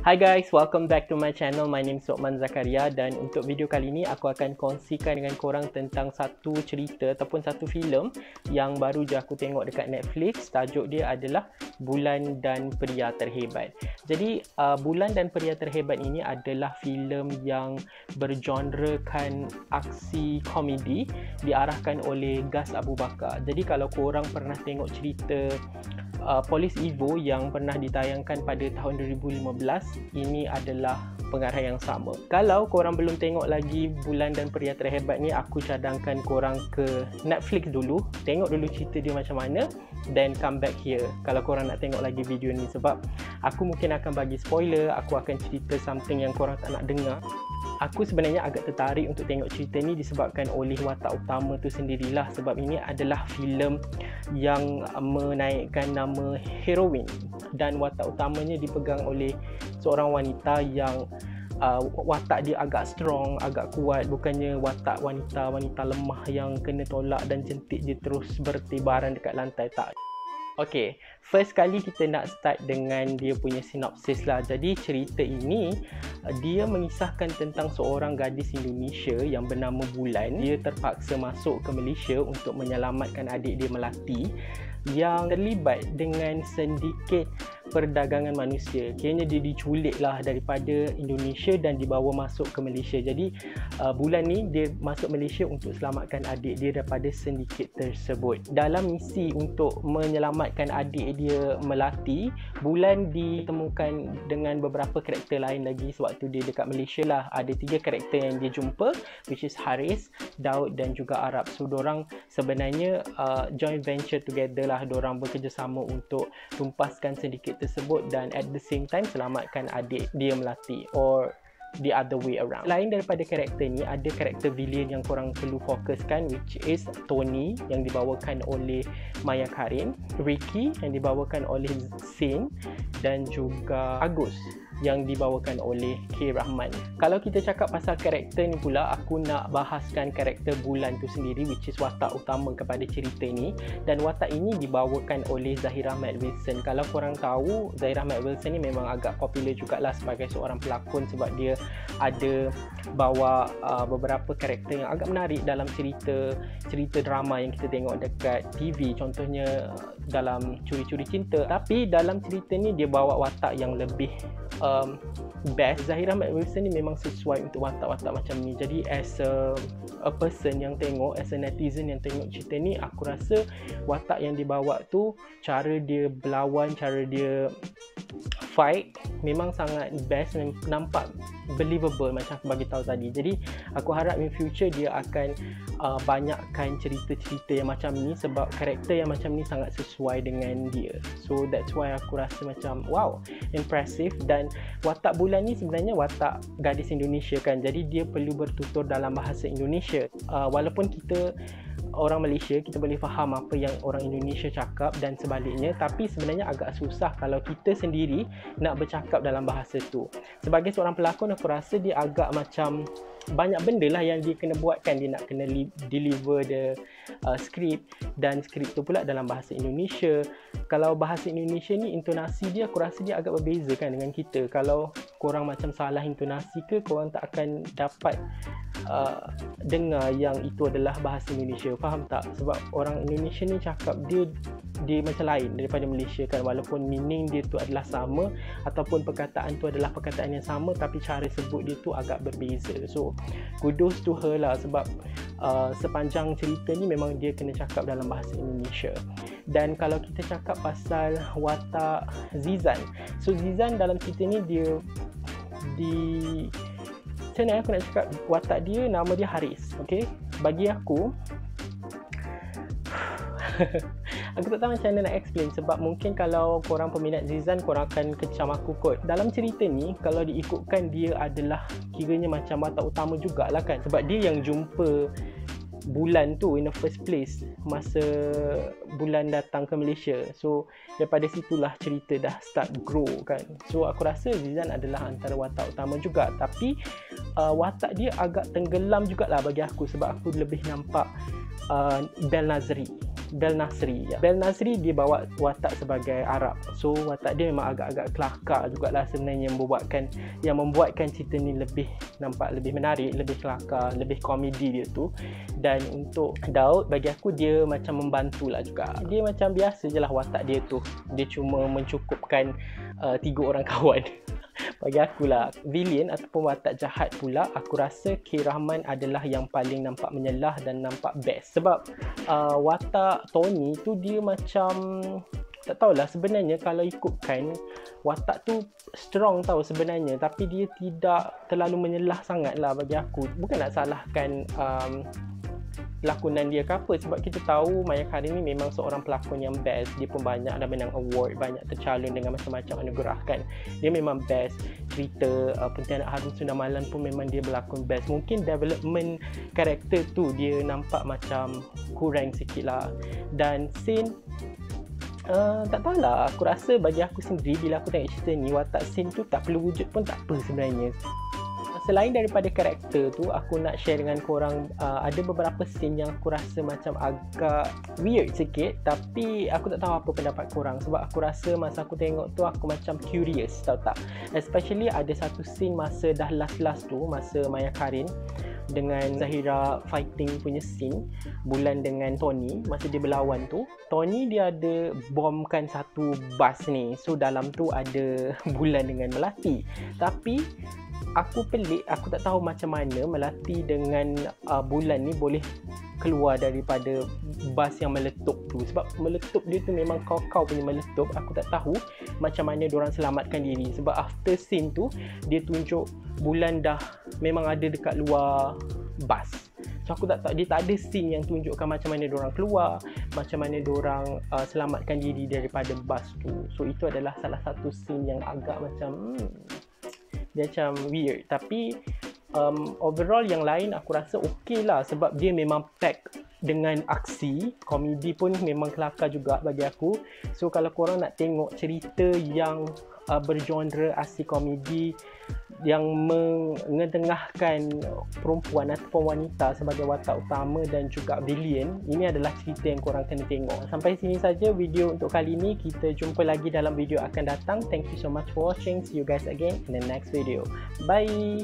Hi guys, welcome back to my channel. My name is Lokman Zakaria dan untuk video kali ini aku akan kongsikan dengan korang tentang satu cerita ataupun satu filem yang baru je aku tengok dekat Netflix. Tajuk dia adalah Bulan dan Pria Terhebat. Jadi Bulan dan Pria Terhebat ini adalah filem yang bergenrekan aksi komedi diarahkan oleh Gas Abu Bakar. Jadi kalau korang pernah tengok cerita Police Evo yang pernah ditayangkan pada tahun 2015, ini adalah pengarah yang sama. Kalau korang belum tengok lagi Bulan dan Pria Terhebat ni, aku cadangkan korang ke Netflix dulu, tengok dulu cerita dia macam mana, then come back here kalau korang nak tengok lagi video ni, sebab aku mungkin akan bagi spoiler, aku akan cerita something yang korang tak nak dengar. Aku sebenarnya agak tertarik untuk tengok cerita ni disebabkan oleh watak utama tu sendirilah, sebab ini adalah filem yang menaikkan nama heroin dan watak utamanya dipegang oleh seorang wanita yang watak dia agak strong, agak kuat, bukannya watak wanita lemah yang kena tolak dan jentik dia terus bertibaran dekat lantai, tak. Okay, first kali kita nak start dengan dia punya sinopsis lah. Jadi cerita ini dia mengisahkan tentang seorang gadis Indonesia yang bernama Bulan. Dia terpaksa masuk ke Malaysia untuk menyelamatkan adik dia Melati yang terlibat dengan sindiket perdagangan manusia. Kiranya dia diculik lah daripada Indonesia dan dibawa masuk ke Malaysia. Jadi Bulan ni dia masuk Malaysia untuk selamatkan adik dia daripada sindiket tersebut. Dalam misi untuk menyelamatkan adik dia Melati, Bulan ditemukan dengan beberapa karakter lain lagi sewaktu dia dekat Malaysia lah. Ada 3 karakter yang dia jumpa, which is Haris, Daud dan juga Arab. So dorang sebenarnya joint venture together lah. Dorang bekerjasama untuk tumpaskan sindiket tersebut dan at the same time selamatkan adik dia Melati, or the other way around. Lain daripada karakter ni, ada karakter villain yang korang perlu fokuskan, which is Tony yang dibawakan oleh Maya Karin, Ricky yang dibawakan oleh Zain dan juga Agus yang dibawakan oleh K. Rahman. Kalau kita cakap pasal karakter ni pula, aku nak bahaskan karakter Bulan tu sendiri, which is watak utama kepada cerita ni, dan watak ini dibawakan oleh Zahira Matt Wilson. Kalau korang tahu, Zahira Matt Wilson ni memang agak popular jugalah sebagai seorang pelakon, sebab dia ada bawa beberapa karakter yang agak menarik dalam cerita drama yang kita tengok dekat TV, contohnya dalam Curi-Curi Cinta. Tapi dalam cerita ni dia bawa watak yang lebih best. Zahira Matt Wilson ni memang sesuai untuk watak-watak macam ni. Jadi as a person yang tengok, as a netizen yang tengok cerita ni, aku rasa watak yang dibawa tu, cara dia berlawan, cara dia fight memang sangat best, nampak believable macam aku bagi tahu tadi. Jadi aku harap in future dia akan banyakkan cerita-cerita yang macam ni, sebab karakter yang macam ni sangat sesuai dengan dia. So that's why aku rasa macam wow, impressive. Dan watak Bulan ni sebenarnya watak gadis Indonesia kan, jadi dia perlu bertutur dalam bahasa Indonesia. Walaupun kita orang Malaysia, kita boleh faham apa yang orang Indonesia cakap dan sebaliknya, tapi sebenarnya agak susah kalau kita sendiri nak bercakap dalam bahasa tu. Sebagai seorang pelakon, aku rasa dia agak macam banyak benda lah yang dia kena buatkan. Dia nak kena deliver the script, dan script tu pula dalam bahasa Indonesia. Kalau bahasa Indonesia ni, intonasi dia aku rasa dia agak berbeza kan dengan kita. Kalau korang macam salah intonasi ke, korang tak akan dapat dengar yang itu adalah bahasa Indonesia. Faham tak? Sebab orang Indonesia ni cakap dia macam lain daripada Malaysia kan, walaupun meaning dia tu adalah sama ataupun perkataan tu adalah perkataan yang sama, tapi cara sebut dia tu agak berbeza. So kudos to her lah, sebab sepanjang cerita ni memang dia kena cakap dalam bahasa Indonesia. Dan kalau kita cakap pasal watak Zizan, so Zizan dalam cerita ni dia macam mana aku nak cakap, watak dia, nama dia Haris. Okay, bagi aku aku tak tahu macam mana nak explain, sebab mungkin kalau korang peminat Zizan, korang akan kecam aku kot. Dalam cerita ni, kalau diikutkan, dia adalah kiranya macam watak utama jugalah kan, sebab dia yang jumpa Bulan tu in the first place masa Bulan datang ke Malaysia. So daripada situlah cerita dah start grow kan. So aku rasa Zizan adalah antara watak utama juga, tapi watak dia agak tenggelam jugalah bagi aku, sebab aku lebih nampak Bel Nasri ya. Bel Nasri dia bawa watak sebagai Arab. So watak dia memang agak-agak kelakar jugalah sebenarnya, yang membuatkan cerita ni nampak lebih menarik, lebih kelakar, lebih komedi dia tu. Dan untuk Daud, bagi aku dia macam membantulah juga. Dia macam biasa je lah watak dia tu. Dia cuma mencukupkan 3 orang kawan. Bagi akulah, villain ataupun watak jahat pula, aku rasa K. Rahman adalah yang paling nampak menyelah dan nampak best. Sebab watak Tony tu dia macam, tak tahulah sebenarnya kalau ikutkan, watak tu strong tau sebenarnya, tapi dia tidak terlalu menyelah sangat lah bagi aku. Bukan nak salahkan lakonan dia ke apa, sebab kita tahu Maya Karin ni memang seorang pelakon yang best. Dia pun banyak dah menang award, banyak tercalon dengan macam-macam anugerah kan. Dia memang best. Cerita Pontianak Harun Sunda Malan pun memang dia berlakon best. Mungkin development karakter tu dia nampak macam kurang sikit lah. Dan scene tak tahulah, aku rasa bagi aku sendiri bila aku tengok cerita ni, watak scene tu tak perlu wujud pun tak apa sebenarnya. Selain daripada karakter tu, aku nak share dengan korang ada beberapa scene yang aku rasa macam agak weird sikit, tapi aku tak tahu apa pendapat korang. Sebab aku rasa masa aku tengok tu aku macam curious, tahu tak. Especially ada satu scene masa dah last tu, masa Maya Karin dengan Zahira fighting punya scene, Bulan dengan Tony, masa dia berlawan tu, Tony dia ada bomkan satu bas ni. So dalam tu ada Bulan dengan Melati. Tapi aku pelik, aku tak tahu macam mana Melati dengan Bulan ni boleh keluar daripada bas yang meletup tu. Sebab meletup dia tu memang kau punya meletup. Aku tak tahu macam mana diorang selamatkan diri. Sebab after scene tu, dia tunjuk Bulan dah memang ada dekat luar bas. So aku tak tahu, dia tak ada scene yang tunjukkan macam mana diorang keluar, macam mana diorang selamatkan diri daripada bas tu. So itu adalah salah satu scene yang agak macam dia macam weird. Tapi overall yang lain aku rasa okey lah, sebab dia memang pack dengan aksi. Komedi pun memang kelakar juga bagi aku. So kalau korang nak tengok cerita yang bergenre aksi komedi yang mengetengahkan perempuan ataupun wanita sebagai watak utama dan juga villain, ini adalah cerita yang korang kena tengok. Sampai sini saja video untuk kali ini. Kita jumpa lagi dalam video akan datang. Thank you so much for watching. See you guys again in the next video. Bye.